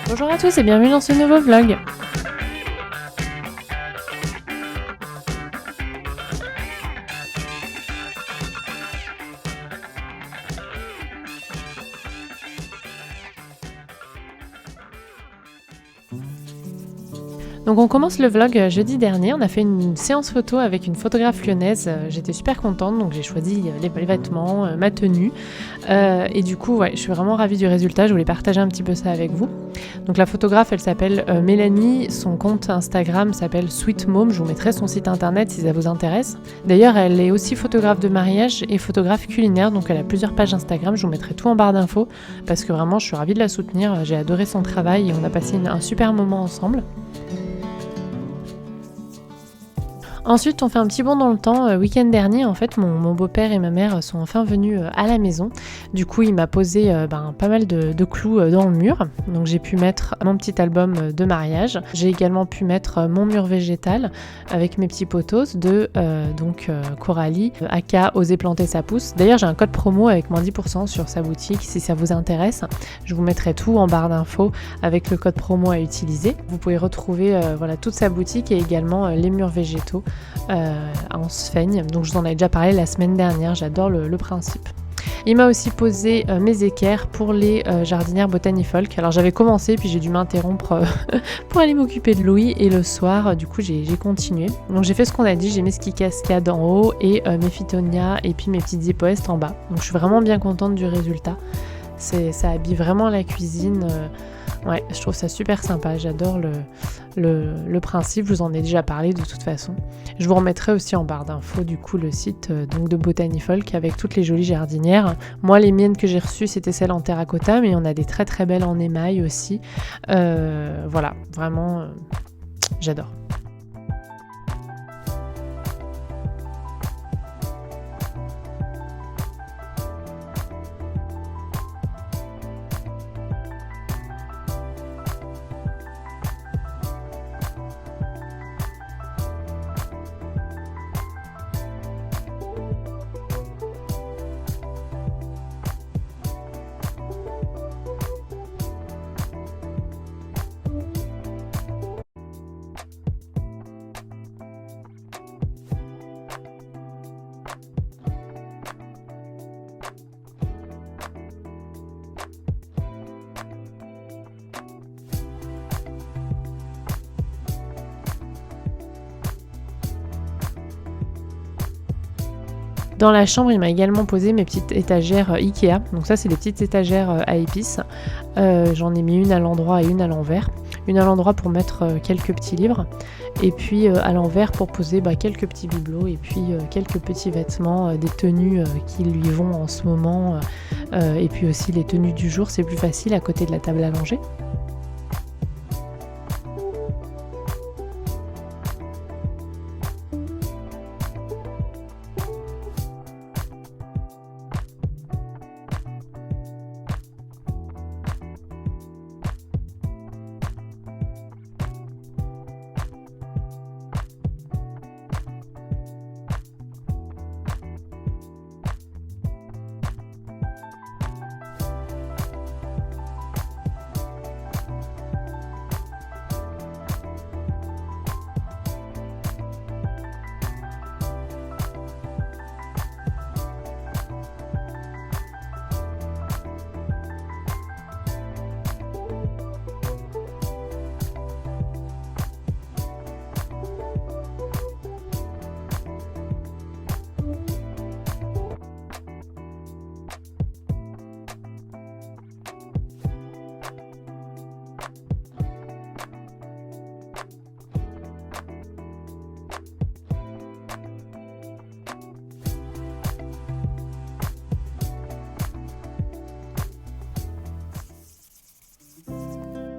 Bonjour à tous et bienvenue dans ce nouveau vlog. Donc on commence le vlog jeudi dernier, on a fait une séance photo avec une photographe lyonnaise, j'étais super contente, donc j'ai choisi les vêtements, ma tenue, et du coup ouais, je suis vraiment ravie du résultat, je voulais partager un petit peu ça avec vous. Donc la photographe elle s'appelle Mélanie, son compte Instagram s'appelle Sweet Mom, je vous mettrai son site internet si ça vous intéresse. D'ailleurs elle est aussi photographe de mariage et photographe culinaire, donc elle a plusieurs pages Instagram, je vous mettrai tout en barre d'infos, parce que vraiment je suis ravie de la soutenir, j'ai adoré son travail et on a passé un super moment ensemble. Ensuite, on fait un petit bond dans le temps. Week-end dernier, en fait, mon beau-père et ma mère sont enfin venus à la maison. Du coup, il m'a posé pas mal de clous dans le mur. Donc, j'ai pu mettre mon petit album de mariage. J'ai également pu mettre mon mur végétal avec mes petits potos de Coralie, aka Oser planter sa pousse. D'ailleurs, j'ai un code promo avec moins 10% sur sa boutique si ça vous intéresse. Je vous mettrai tout en barre d'infos avec le code promo à utiliser. Vous pouvez retrouver toute sa boutique et également les murs végétaux en sphaigne, donc je vous en avais déjà parlé la semaine dernière, j'adore le principe. Il m'a aussi posé mes équerres pour les jardinières Botanifolk. Alors j'avais commencé puis j'ai dû m'interrompre pour aller m'occuper de Louis et le soir du coup j'ai continué. Donc j'ai fait ce qu'on a dit, j'ai mes ski cascades en haut et mes phytonias et puis mes petites hypoestes en bas. Donc je suis vraiment bien contente du résultat. Ça habille vraiment la cuisine. Ouais, je trouve ça super sympa, j'adore le principe, je vous en ai déjà parlé de toute façon. Je vous remettrai aussi en barre d'infos du coup le site de Botanifolk avec toutes les jolies jardinières. Moi les miennes que j'ai reçues c'était celles en terracotta, mais on a des très très belles en émail aussi. Voilà, vraiment j'adore. Dans la chambre, il m'a également posé mes petites étagères Ikea. Donc ça, c'est des petites étagères à épices. J'en ai mis une à l'endroit et une à l'envers. Une à l'endroit pour mettre quelques petits livres. Et puis à l'envers pour poser quelques petits bibelots. Et puis quelques petits vêtements, des tenues qui lui vont en ce moment. Et puis aussi les tenues du jour, c'est plus facile à côté de la table à langer.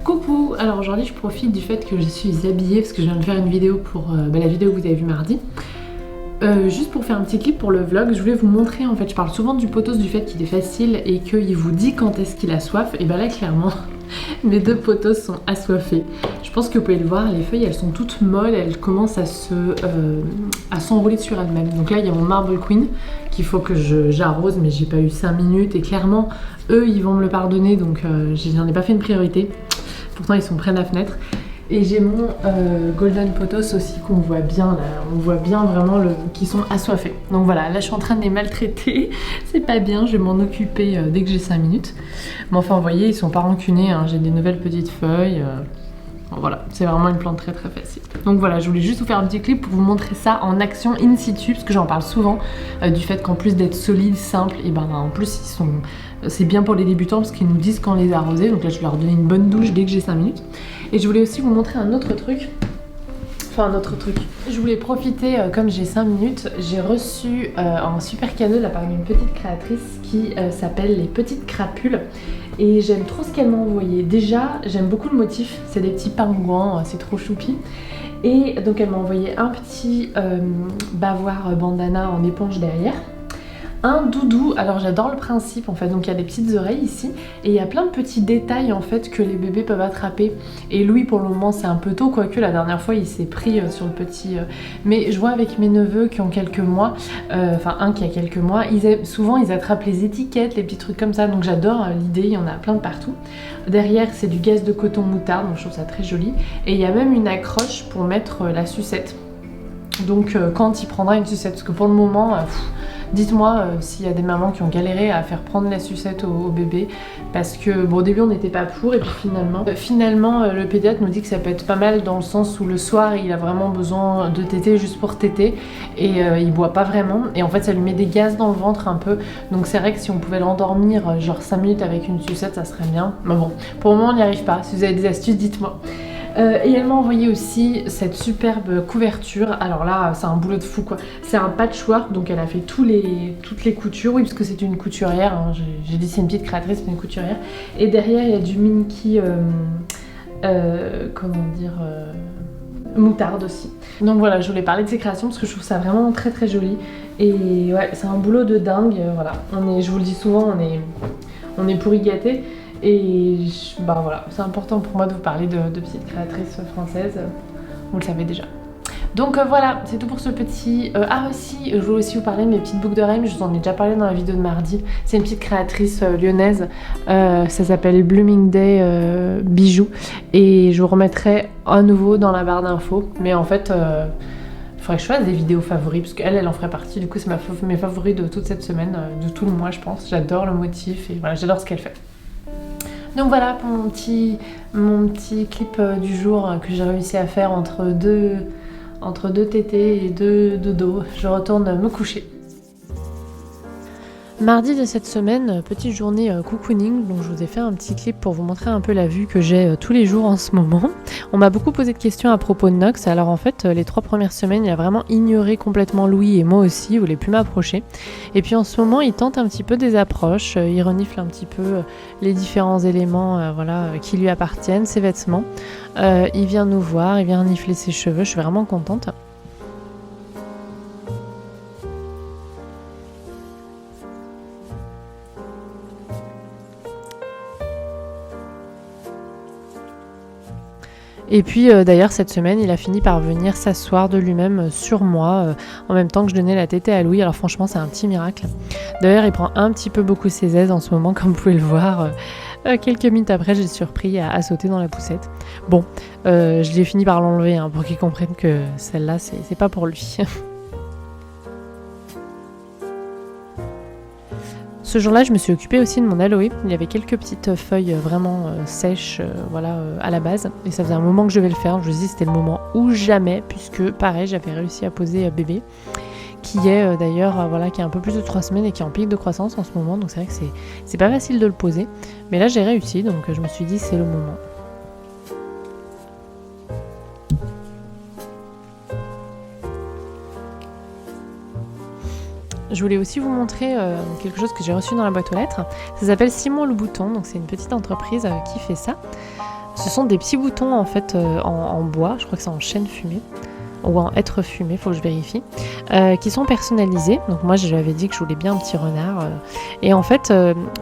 Coucou, alors aujourd'hui je profite du fait que je suis habillée parce que je viens de faire une vidéo pour la vidéo que vous avez vue mardi. Juste pour faire un petit clip pour le vlog, je voulais vous montrer, en fait je parle souvent du potos, du fait qu'il est facile et qu'il vous dit quand est-ce qu'il a soif, et là clairement mes deux potos sont assoiffés. Je pense que vous pouvez le voir, les feuilles elles sont toutes molles, elles commencent à s'enrouler sur elles-mêmes. Donc là il y a mon Marble Queen qu'il faut que j'arrose, mais j'ai pas eu 5 minutes et clairement eux ils vont me le pardonner, donc j'en ai pas fait une priorité. Pourtant ils sont près de la fenêtre. Et j'ai mon Golden Potos aussi qu'on voit bien là, on voit bien vraiment qu'ils sont assoiffés. Donc voilà, là je suis en train de les maltraiter, c'est pas bien, je vais m'en occuper dès que j'ai 5 minutes. Mais enfin vous voyez, ils sont pas rancunés, hein. J'ai des nouvelles petites feuilles. Voilà, c'est vraiment une plante très très facile. Donc voilà, je voulais juste vous faire un petit clip pour vous montrer ça en action in situ, parce que j'en parle souvent du fait qu'en plus d'être solides, simples, et ben en plus c'est bien pour les débutants parce qu'ils nous disent quand les arroser. Donc là je vais leur donner une bonne douche dès que j'ai 5 minutes. Et je voulais aussi vous montrer un autre truc. Je voulais profiter, comme j'ai 5 minutes, j'ai reçu un super cadeau de la part d'une petite créatrice qui s'appelle Les Petites Crapules. Et j'aime trop ce qu'elle m'a envoyé. Déjà, j'aime beaucoup le motif, c'est des petits pingouins, c'est trop choupi. Et donc elle m'a envoyé un petit bavoir bandana en éponge derrière. Un doudou, alors j'adore le principe en fait, donc il y a des petites oreilles ici et il y a plein de petits détails en fait que les bébés peuvent attraper. Et Louis pour le moment c'est un peu tôt, quoique la dernière fois il s'est pris sur le petit... Mais je vois avec mes neveux qui ont quelques mois, enfin un qui a quelques mois, souvent ils attrapent les étiquettes, les petits trucs comme ça, donc j'adore l'idée, il y en a plein de partout. Derrière c'est du gaz de coton moutarde, donc je trouve ça très joli. Et il y a même une accroche pour mettre la sucette. Donc quand il prendra une sucette, parce que pour le moment... Dites-moi s'il y a des mamans qui ont galéré à faire prendre la sucette au bébé, parce que bon au début on n'était pas pour et puis finalement le pédiatre nous dit que ça peut être pas mal dans le sens où le soir il a vraiment besoin de téter juste pour téter et il boit pas vraiment et en fait ça lui met des gaz dans le ventre un peu, donc c'est vrai que si on pouvait l'endormir genre 5 minutes avec une sucette ça serait bien, mais bon pour le moment on n'y arrive pas. Si vous avez des astuces dites-moi. Et elle m'a envoyé aussi cette superbe couverture. Alors là c'est un boulot de fou quoi. C'est un patchwork, donc elle a fait toutes les coutures. Oui parce que c'est une couturière, hein. J'ai dit c'est une petite créatrice mais une couturière. Et derrière il y a du Minky comment dire moutarde aussi. Donc voilà, je voulais parler de ces créations parce que je trouve ça vraiment très très joli. Et ouais c'est un boulot de dingue. Voilà, je vous le dis souvent, on est pourri gâtés. Et bah voilà, c'est important pour moi de vous parler de petites créatrices françaises, vous le savez déjà. Donc voilà, c'est tout pour ce petit... Ah aussi, je voulais aussi vous parler de mes petites boucles d'oreilles, mais je vous en ai déjà parlé dans la vidéo de mardi. C'est une petite créatrice lyonnaise, ça s'appelle Blooming Day Bijoux. Et je vous remettrai à nouveau dans la barre d'infos. Mais en fait... il faudrait que je fasse des vidéos favoris parce qu'elle en ferait partie. Du coup c'est mes favoris de toute cette semaine, de tout le mois je pense. J'adore le motif et voilà, j'adore ce qu'elle fait. Donc voilà pour mon petit clip du jour que j'ai réussi à faire entre deux tétés et deux dodos. Je retourne me coucher. Mardi de cette semaine, petite journée cocooning, donc je vous ai fait un petit clip pour vous montrer un peu la vue que j'ai tous les jours en ce moment. On m'a beaucoup posé de questions à propos de Nox, alors en fait les 3 premières semaines il a vraiment ignoré complètement Louis et moi aussi, il voulait plus m'approcher. Et puis en ce moment il tente un petit peu des approches, il renifle un petit peu les différents éléments qui lui appartiennent, ses vêtements. Il vient nous voir, il vient renifler ses cheveux, je suis vraiment contente. Et puis d'ailleurs cette semaine il a fini par venir s'asseoir de lui-même sur moi en même temps que je donnais la tétée à Louis, alors franchement c'est un petit miracle. D'ailleurs il prend un petit peu beaucoup ses aises en ce moment comme vous pouvez le voir. Quelques minutes après j'ai surpris à sauter dans la poussette. Bon, je l'ai fini par l'enlever pour qu'il comprenne que celle-là c'est pas pour lui. Ce jour-là, je me suis occupée aussi de mon aloe. Il y avait quelques petites feuilles vraiment sèches à la base. Et ça faisait un moment que je vais le faire. Je me suis dit c'était le moment ou jamais, puisque pareil, j'avais réussi à poser bébé, qui est d'ailleurs qui a un peu plus de 3 semaines et qui est en pic de croissance en ce moment. Donc c'est vrai que c'est pas facile de le poser. Mais là, j'ai réussi, donc je me suis dit c'est le moment. Je voulais aussi vous montrer quelque chose que j'ai reçu dans la boîte aux lettres. Ça s'appelle Simon le Bouton, donc c'est une petite entreprise qui fait ça. Ce sont des petits boutons en fait en bois, je crois que c'est en chêne fumé ou en hêtre fumé, faut que je vérifie, qui sont personnalisés. Donc moi je lui avais dit que je voulais bien un petit renard et en fait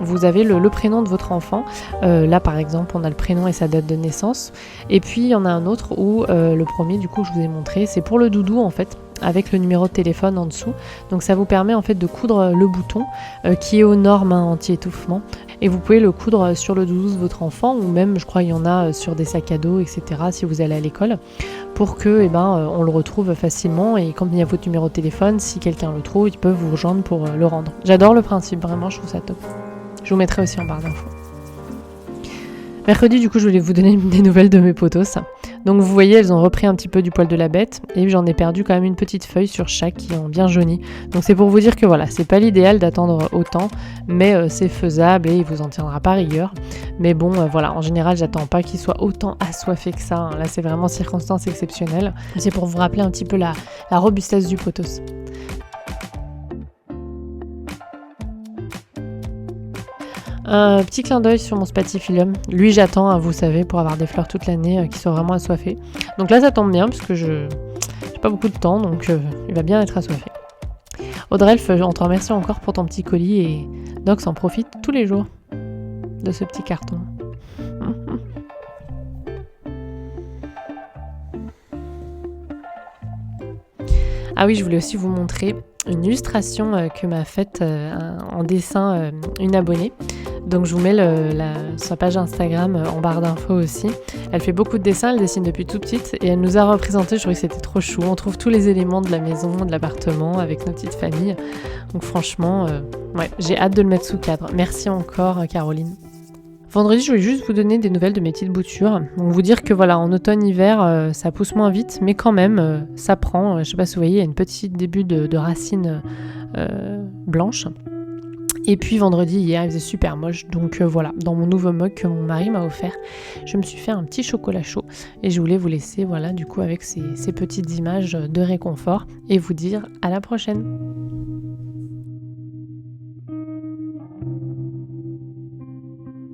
vous avez le prénom de votre enfant. Là par exemple on a le prénom et sa date de naissance, et puis il y en a un autre où le premier du coup que je vous ai montré, c'est pour le doudou en fait, avec le numéro de téléphone en dessous. Donc ça vous permet en fait de coudre le bouton qui est aux normes anti-étouffement. Et vous pouvez le coudre sur le doudou de votre enfant, ou même, je crois, il y en a sur des sacs à dos, etc. si vous allez à l'école, pour que on le retrouve facilement. Et quand il y a votre numéro de téléphone, si quelqu'un le trouve, il peut vous rejoindre pour le rendre. J'adore le principe, vraiment, je trouve ça top. Je vous mettrai aussi en barre d'infos. Mercredi, du coup, je voulais vous donner des nouvelles de mes potos. Donc vous voyez, elles ont repris un petit peu du poil de la bête et j'en ai perdu quand même une petite feuille sur chaque qui ont bien jauni. Donc c'est pour vous dire que voilà, c'est pas l'idéal d'attendre autant, mais c'est faisable et il vous en tiendra pas rigueur. Mais bon, voilà, en général, j'attends pas qu'il soit autant assoiffé que ça. Là, c'est vraiment circonstance exceptionnelle. C'est pour vous rappeler un petit peu la robustesse du potos. Un petit clin d'œil sur mon spathiphyllum. Lui, j'attends, vous savez, pour avoir des fleurs toute l'année qui soient vraiment assoiffées. Donc là, ça tombe bien, parce que j'ai pas beaucoup de temps, donc il va bien être assoiffé. Audrelf, on te remercie encore pour ton petit colis, et Nox en profite tous les jours de ce petit carton. Ah oui, je voulais aussi vous montrer une illustration que m'a faite en dessin une abonnée. Donc je vous mets sa page Instagram en barre d'infos aussi. Elle fait beaucoup de dessins, elle dessine depuis tout petite et elle nous a représenté, je trouvais que c'était trop chou. On trouve tous les éléments de la maison, de l'appartement avec nos petites familles. Donc franchement, j'ai hâte de le mettre sous cadre. Merci encore Caroline. Vendredi, je voulais juste vous donner des nouvelles de mes petites boutures. Donc vous dire que voilà, en automne-hiver, ça pousse moins vite, mais quand même, ça prend. Je sais pas si vous voyez, il y a une petite début de racines blanches. Et puis vendredi, hier, il faisait super moche. Donc voilà, dans mon nouveau mug que mon mari m'a offert, je me suis fait un petit chocolat chaud. Et je voulais vous laisser, voilà, du coup, avec ces petites images de réconfort et vous dire à la prochaine.